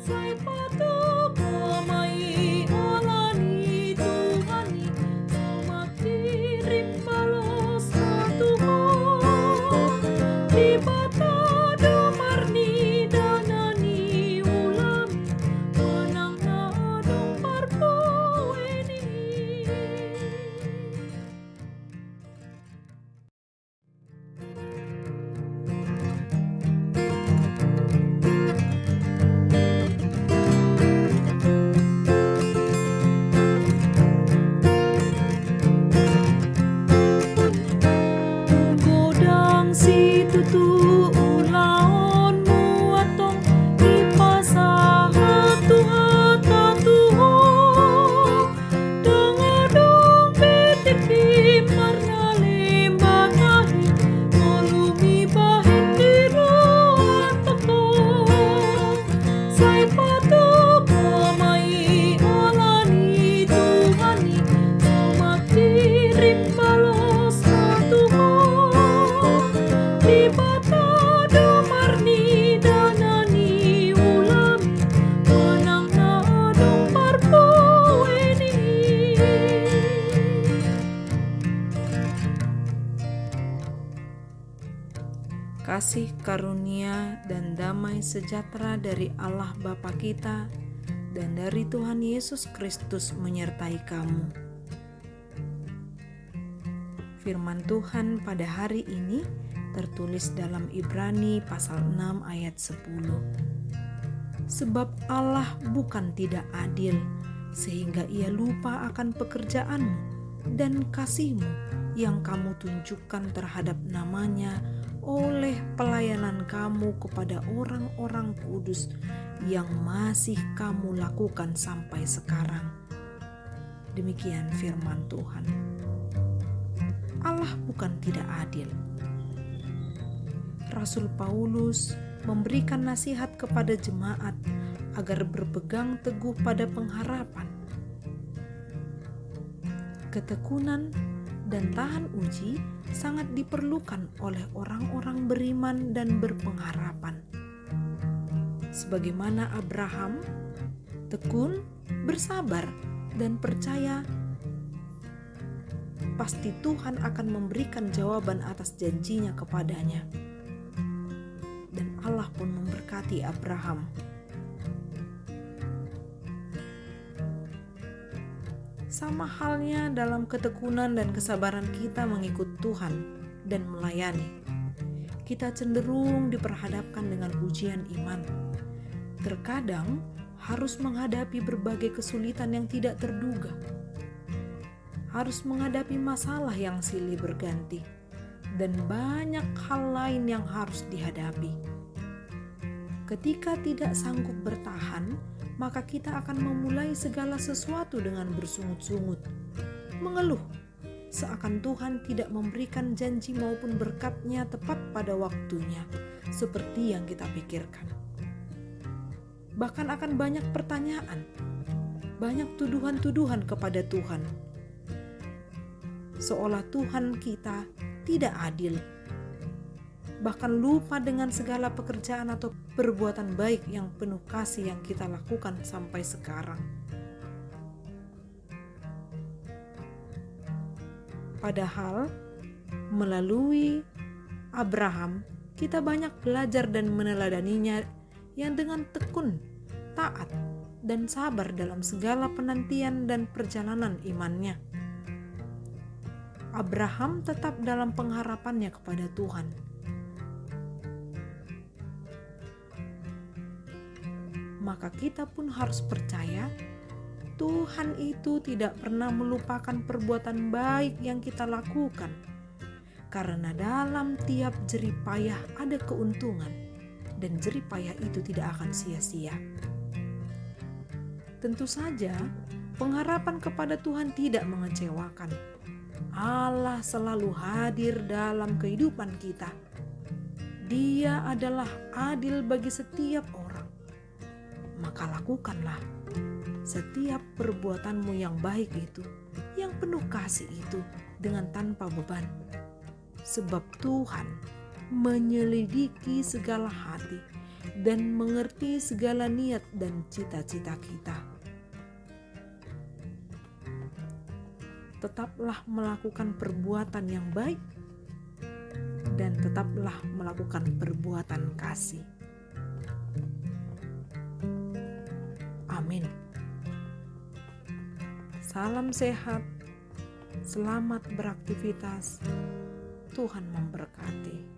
Sai patukamay alani Tuhani sumakirim balas na Tuhan. Di bata dumarni danani ulami manang na adong parpueni. Godang si tutu ulaonmu atong ipasahat tuhat tatuho dangadong bitipim marnalim batahi malumi bahin diro atoko sai patukamay alani Tuhani sumakirim balas na Tuhan. Di bata dumarni danani ulami manang na adong parpueni. Kasih karunia dan damai sejahtera dari Allah Bapa kita dan dari Tuhan Yesus Kristus menyertai kamu. Firman Tuhan pada hari ini tertulis dalam Ibrani pasal 6 ayat 10. Sebab Allah bukan tidak adil sehingga ia lupa akan pekerjaanmu dan kasihmu yang kamu tunjukkan terhadap namanya oleh pelayanan kamu kepada orang-orang kudus yang masih kamu lakukan sampai sekarang. Demikian firman Tuhan. Allah bukan tidak adil. Rasul Paulus memberikan nasihat kepada jemaat agar berpegang teguh pada pengharapan. Ketekunan dan tahan uji sangat diperlukan oleh orang-orang beriman dan berpengharapan. Sebagaimana Abraham, tekun, bersabar, dan percaya pasti Tuhan akan memberikan jawaban atas janjinya kepadanya. Dan Allah pun memberkati Abraham. Sama halnya dalam ketekunan dan kesabaran kita mengikut Tuhan dan melayani. Kita cenderung diperhadapkan dengan ujian iman. Terkadang harus menghadapi berbagai kesulitan yang tidak terduga. Harus menghadapi masalah yang silih berganti. Dan banyak hal lain yang harus dihadapi. Ketika tidak sanggup bertahan, maka kita akan memulai segala sesuatu dengan bersungut-sungut, mengeluh, seakan Tuhan tidak memberikan janji maupun berkat-Nya tepat pada waktunya, seperti yang kita pikirkan. Bahkan akan banyak pertanyaan, banyak tuduhan-tuduhan kepada Tuhan, seolah Tuhan kita tidak adil, bahkan lupa dengan segala pekerjaan atau perbuatan baik yang penuh kasih yang kita lakukan sampai sekarang. Padahal melalui Abraham kita banyak belajar dan meneladaninya yang dengan tekun, taat, dan sabar dalam segala penantian dan perjalanan imannya. Abraham tetap dalam pengharapannya kepada Tuhan. Maka kita pun harus percaya Tuhan itu tidak pernah melupakan perbuatan baik yang kita lakukan. Karena dalam tiap jerih payah ada keuntungan, dan jerih payah itu tidak akan sia-sia. Tentu saja, pengharapan kepada Tuhan tidak mengecewakan. Allah selalu hadir dalam kehidupan kita. Dia adalah adil bagi setiap orang. Maka lakukanlah setiap perbuatanmu yang baik itu, yang penuh kasih itu dengan tanpa beban. Sebab Tuhan menyelidiki segala hati dan mengerti segala niat dan cita-cita kita. Tetaplah melakukan perbuatan yang baik dan tetaplah melakukan perbuatan kasih. Amin. Salam sehat, selamat beraktivitas. Tuhan memberkati.